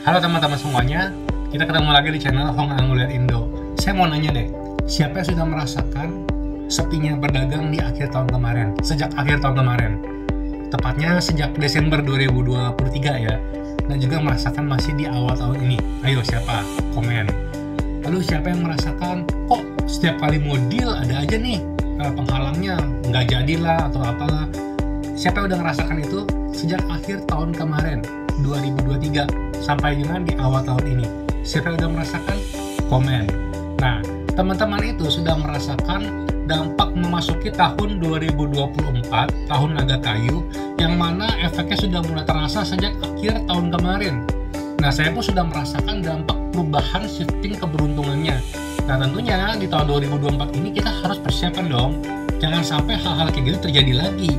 Halo teman-teman semuanya, kita ketemu lagi di channel Hong Amulet Indo. Saya mau nanya deh, siapa yang sudah merasakan sepinya berdagang di akhir tahun kemarin? Sejak akhir tahun kemarin, tepatnya sejak Desember 2023 ya. Dan juga merasakan masih di awal tahun ini. Ayo siapa? Komen. Lalu siapa yang merasakan, kok setiap kali mau deal ada aja nih penghalangnya, nggak jadilah atau apalah. Siapa yang udah merasakan itu sejak akhir tahun kemarin 2023 sampai dengan di awal tahun ini? Siapa yang udah merasakan? Komen. Nah, teman-teman itu sudah merasakan dampak memasuki tahun 2024, tahun naga kayu, yang mana efeknya sudah mulai terasa sejak akhir tahun kemarin. Nah, saya pun sudah merasakan dampak perubahan shifting keberuntungannya. Nah, tentunya di tahun 2024 ini kita harus persiapan dong. Jangan sampai hal-hal kayak gitu terjadi lagi.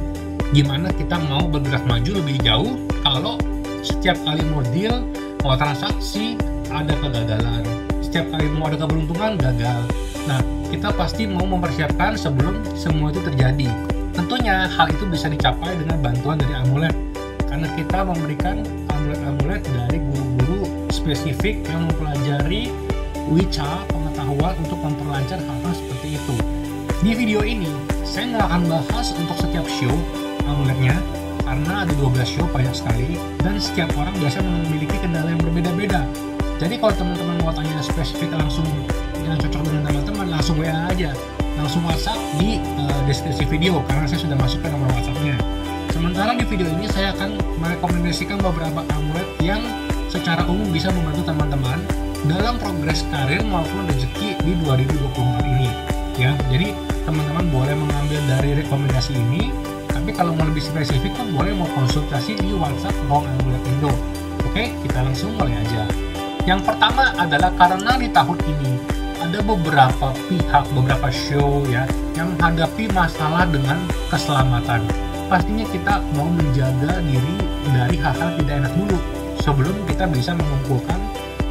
Gimana kita mau bergerak maju lebih jauh kalau setiap kali mau deal, mau transaksi, ada kegagalan. Setiap kali mau ada keberuntungan, gagal. Nah, kita pasti mau mempersiapkan sebelum semua itu terjadi. Tentunya hal itu bisa dicapai dengan bantuan dari amulet. Karena kita memberikan amulet-amulet dari guru-guru spesifik yang mempelajari Wicca, pengetahuan untuk memperlancar hal-hal seperti itu. Di video ini, saya nggak akan bahas untuk setiap show amuletnya, karena ada 12 show banyak sekali, dan setiap orang biasa memiliki kendala yang berbeda-beda. Jadi kalau teman-teman mau tanya spesifik langsung yang cocok dengan teman-teman, langsung WA aja, langsung WhatsApp di deskripsi video, karena saya sudah masukkan nomor WhatsApp-nya. Sementara di video ini saya akan merekomendasikan beberapa amulet yang secara umum bisa membantu teman-teman dalam progres karir maupun rezeki di 2024 ini. Ya, jadi teman-teman boleh mengambil dari rekomendasi ini. Tapi kalau mau lebih spesifik pun boleh mau konsultasi di WhatsApp Hong Amulet Indo. Oke, kita langsung mulai aja. Yang pertama adalah karena di tahun ini ada beberapa pihak, beberapa show ya yang menghadapi masalah dengan keselamatan. Pastinya kita mau menjaga diri dari hal-hal tidak enak dulu sebelum kita bisa mengumpulkan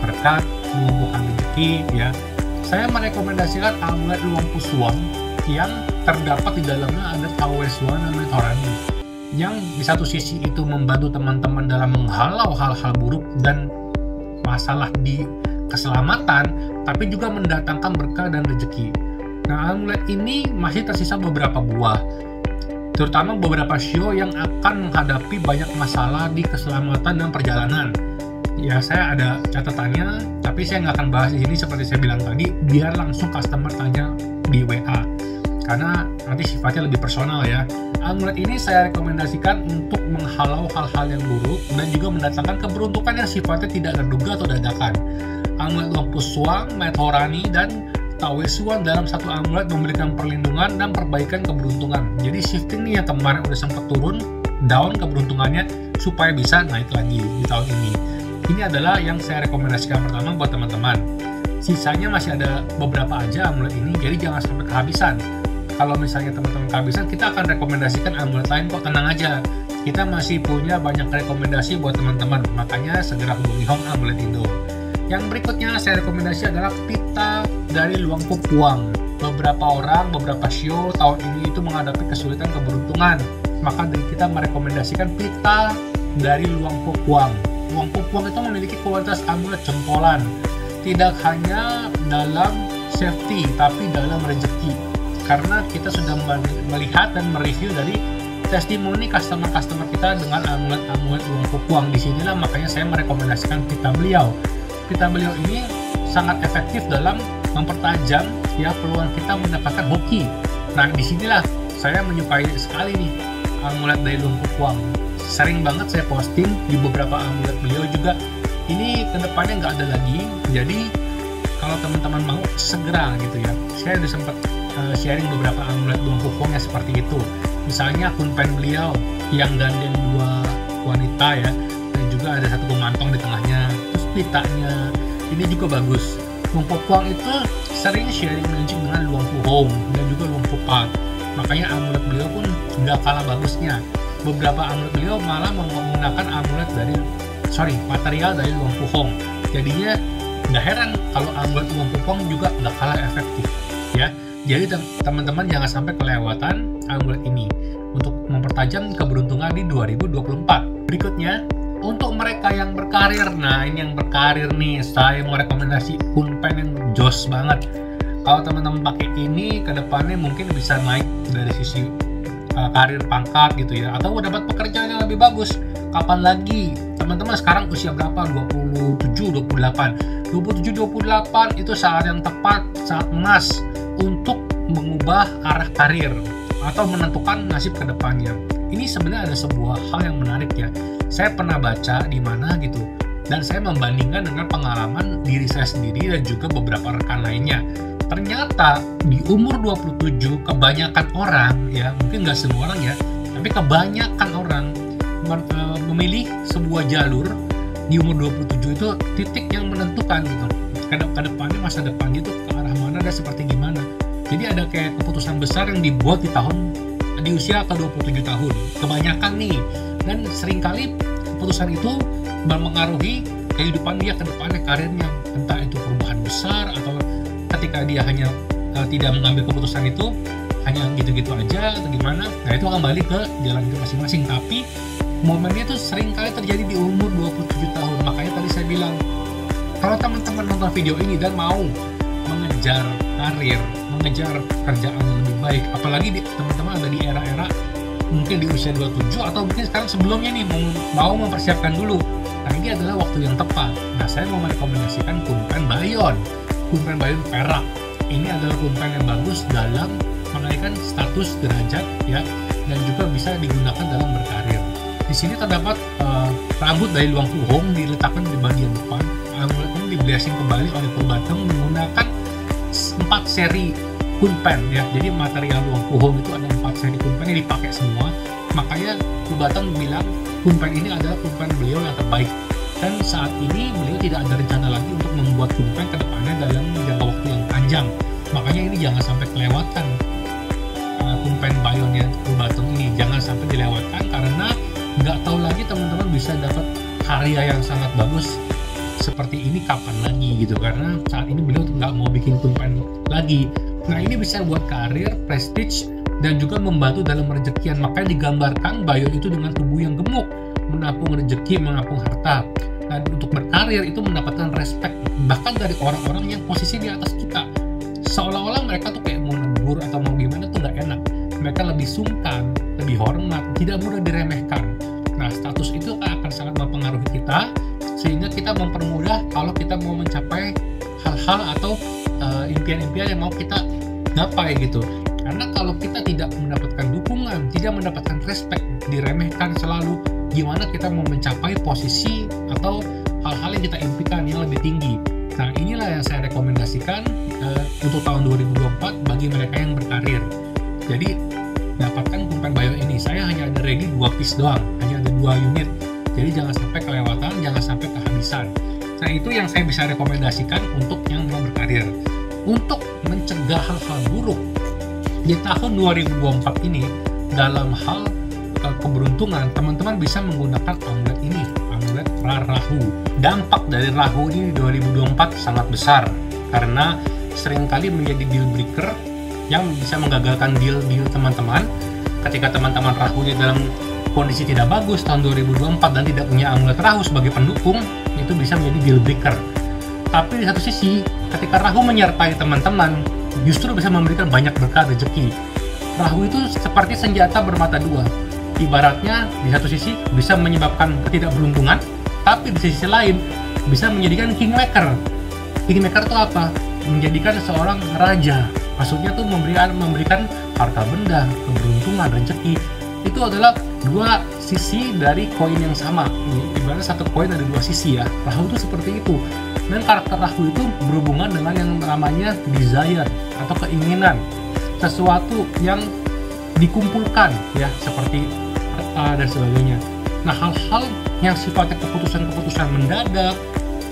berkat, mengumpulkan rezeki ya. Saya merekomendasikan amulet Luang Pusuang yang terdapat di dalamnya ada Tawesuan dan Metorani, yang di satu sisi itu membantu teman-teman dalam menghalau hal-hal buruk dan masalah di keselamatan, tapi juga mendatangkan berkah dan rezeki. Nah, amulet ini masih tersisa beberapa buah, terutama beberapa show yang akan menghadapi banyak masalah di keselamatan dan perjalanan. Ya, saya ada catatannya, tapi saya nggak akan bahas di sini seperti saya bilang tadi, biar langsung customer tanya di WA. Karena nanti sifatnya lebih personal ya. Amulet ini saya rekomendasikan untuk menghalau hal-hal yang buruk dan juga mendatangkan keberuntungan yang sifatnya tidak terduga atau dadakan. Amulet Luang Pusuang, Metorani, dan Tawesuan dalam satu amulet memberikan perlindungan dan perbaikan keberuntungan. Jadi shifting nih yang kemarin udah sempat turun, down keberuntungannya supaya bisa naik lagi di tahun ini. Ini adalah yang saya rekomendasikan pertama buat teman-teman. Sisanya masih ada beberapa aja amulet ini, jadi jangan sampai kehabisan. Kalau misalnya teman-teman kehabisan, kita akan rekomendasikan amulet lain kok, tenang aja. Kita masih punya banyak rekomendasi buat teman-teman, makanya segera hubungi Hong Amulet Indo. Yang berikutnya saya rekomendasi adalah pita dari Luang Pupuang. Beberapa orang, beberapa show tahun ini itu menghadapi kesulitan keberuntungan, maka dari kita merekomendasikan pita dari Luang Pupuang. Luang Pupuang itu memiliki kualitas amulet jempolan, tidak hanya dalam safety, tapi dalam rezeki. Karena kita sudah melihat dan mereview dari testimoni customer-customer kita dengan amulet-amulet Luang Pupuang. Disinilah makanya saya merekomendasikan pita beliau. Pita beliau ini sangat efektif dalam mempertajam ya peluang kita mendapatkan hoki. Nah, disinilah saya menyukai sekali nih amulet dari Luang Pupuang. Sering banget saya posting di beberapa amulet beliau juga. Ini kedepannya nggak ada lagi. Jadi kalau teman-teman mau segera gitu ya. Saya udah sempat sharing beberapa amulet Luang Pupuang yang seperti itu. Misalnya kunpen beliau yang gandeng dua wanita ya, dan juga ada satu pemantong di tengahnya. Terus pitanya ini juga bagus. Luang Pupuang itu sering sharing magic dengan Luang Puhong dan juga Luang Pupat. Makanya amulet beliau pun nggak kalah bagusnya. Beberapa amulet beliau malah menggunakan material dari Luang Puhong. Jadinya nggak heran kalau amulet Luang Pupuang juga nggak kalah efektif ya. Jadi teman-teman jangan sampai kelewatan amulet ini untuk mempertajam keberuntungan di 2024. Berikutnya Untuk mereka yang berkarir, nah ini yang berkarir nih, saya mau rekomendasi Kunpen yang jos banget. Kalau teman-teman pakai ini, kedepannya mungkin bisa naik dari sisi karir pangkat gitu ya, atau dapat pekerjaan yang lebih bagus. Kapan lagi? Teman-teman sekarang usia berapa? 27, 28. 27, 28 itu saat yang tepat, saat emas untuk mengubah arah karir atau menentukan nasib kedepannya. Ini sebenarnya ada sebuah hal yang menarik ya. Saya pernah baca di mana gitu, dan saya membandingkan dengan pengalaman diri saya sendiri dan juga beberapa rekan lainnya. Ternyata di umur 27 kebanyakan orang ya, mungkin nggak semua orang ya, tapi kebanyakan orang memilih sebuah jalur di umur 27 itu titik yang menentukan gitu. Kedepannya masa depannya itu ke arah mana dan seperti gimana. Jadi ada kayak keputusan besar yang dibuat di usia ke-27 tahun. Kebanyakan nih. Dan seringkali keputusan itu mempengaruhi kehidupan dia ke depannya, karirnya. Entah itu perubahan besar atau ketika dia hanya tidak mengambil keputusan itu, hanya gitu-gitu aja atau gimana. Nah itu kembali ke jalan hidup masing-masing. Tapi momennya itu seringkali terjadi di umur 27 tahun. Makanya tadi saya bilang, kalau teman-teman nonton video ini dan mau mengejar karir, mengejar kerjaan yang lebih baik, apalagi teman-teman ada di era-era mungkin di usia 27 atau mungkin sekarang sebelumnya nih mau mempersiapkan dulu. Nah ini adalah waktu yang tepat. Nah saya mau merekomendasikan Kunpen Bayon. Kunpen Bayon Perak. Ini adalah kunpen yang bagus dalam menaikkan status derajat ya, dan juga bisa digunakan dalam berkarir. Di sini terdapat rambut dari luang puhong diletakkan di bagian depan. Amulet ini diblessing kembali oleh Pubateng menggunakan 4 seri kunpen ya. Jadi material luang puhong itu ada 4 seri kunpen yang dipakai semua. Makanya Pubateng bilang kunpen ini adalah kunpen beliau yang terbaik. Dan saat ini beliau tidak ada rencana lagi untuk membuat kunpen ke depannya dalam jangka waktu yang panjang. Makanya ini jangan sampai kelewatan. Kunpen Bayonnya Pubateng ini jangan sampai dilewatkan, karena nggak tahu lagi teman-teman bisa dapat karya yang sangat bagus seperti ini kapan lagi gitu, karena saat ini beliau nggak mau bikin kunpen lagi. Nah ini bisa buat karir, prestige, dan juga membantu dalam rezekian. Makanya digambarkan Bayon itu dengan tubuh yang gemuk, menabung rezeki, menabung harta. Dan untuk berkarir itu mendapatkan respect bahkan dari orang-orang yang posisi di atas kita. Seolah-olah mereka tuh kayak mau negur atau mau gimana tuh nggak enak. Mereka lebih sungkan, lebih hormat, tidak mudah diremehkan. Nah status itu akan sangat mempengaruhi kita, sehingga kita mempermudah kalau kita mau mencapai hal-hal atau impian-impian yang mau kita gapai gitu. Karena kalau kita tidak mendapatkan dukungan, tidak mendapatkan respect, diremehkan selalu, gimana kita mau mencapai posisi atau hal-hal yang kita impikan yang lebih tinggi. Nah inilah yang saya rekomendasikan untuk tahun 2024 bagi mereka yang berkarir. Jadi dapatkan kunpen Bayon ini. Saya hanya ada ready 2 piece doang, hanya ada 2 unit. Jadi jangan sampai kelewatan, jangan sampai kehabisan. Nah itu yang saya bisa rekomendasikan untuk yang mau berkarir. Untuk mencegah hal-hal buruk di tahun 2024 ini dalam hal keberuntungan, teman-teman bisa menggunakan amulet ini, amulet Rahu. Dampak dari Rahu ini di 2024 sangat besar karena seringkali menjadi deal breaker yang bisa menggagalkan deal-deal teman-teman. Ketika teman-teman Rahunya dalam kondisi tidak bagus tahun 2024 dan tidak punya amulet Rahu sebagai pendukung, itu bisa menjadi deal breaker. Tapi di satu sisi, ketika Rahu menyertai teman-teman, justru bisa memberikan banyak berkah rezeki. Rahu itu seperti senjata bermata dua. Ibaratnya di satu sisi bisa menyebabkan ketidakberuntungan, tapi di sisi lain bisa menjadikan kingmaker. Kingmaker itu apa? Menjadikan seorang raja. Maksudnya tuh memberikan harta benda, keberuntungan, rezeki. Itu adalah dua sisi dari koin yang sama. Ibaratnya satu koin ada 2 sisi ya. Rahu itu seperti itu. Dan karakter Rahu itu berhubungan dengan yang namanya desire atau keinginan. Sesuatu yang dikumpulkan ya, seperti harta dan sebagainya. Nah hal-hal yang sifatnya keputusan-keputusan mendadak,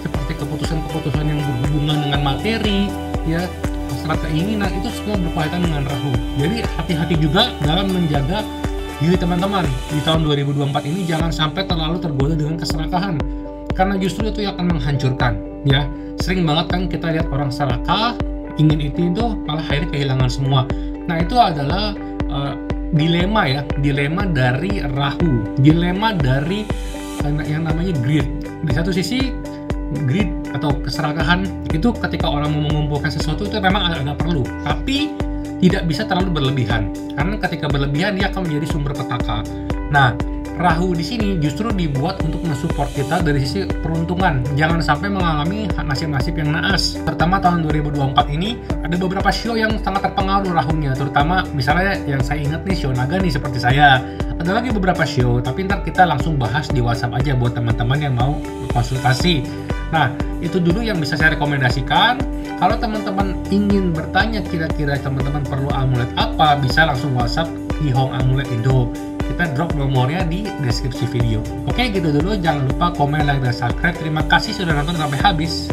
seperti keputusan-keputusan yang berhubungan dengan materi ya, hasrat keinginan, itu semua berkaitan dengan Rahu. Jadi hati-hati juga dalam menjaga diri teman-teman di tahun 2024 ini. Jangan sampai terlalu tergoda dengan keserakahan, karena justru itu yang akan menghancurkan ya. Sering banget kan kita lihat orang serakah, ingin itu malah akhirnya kehilangan semua. Nah itu adalah dilema ya, dilema dari Rahu, dilema dari yang namanya greed. Di satu sisi greed atau keserakahan itu ketika orang mau mengumpulkan sesuatu itu memang agak perlu, tapi tidak bisa terlalu berlebihan, karena ketika berlebihan dia akan menjadi sumber petaka. Nah, Rahu di sini justru dibuat untuk mensupport kita dari sisi peruntungan. Jangan sampai mengalami nasib-nasib yang naas. Terutama tahun 2024 ini ada beberapa show yang sangat terpengaruh Rahunya, terutama misalnya yang saya ingat nih show naga nih seperti saya. Ada lagi beberapa show, tapi ntar kita langsung bahas di WhatsApp aja buat teman-teman yang mau konsultasi. Nah, itu dulu yang bisa saya rekomendasikan. Kalau teman-teman ingin bertanya kira-kira teman-teman perlu amulet apa, bisa langsung WhatsApp di Hong Amulet Indo. Kita drop nomornya di deskripsi video. Oke, gitu dulu. Jangan lupa komen, like, dan subscribe. Terima kasih sudah nonton sampai habis.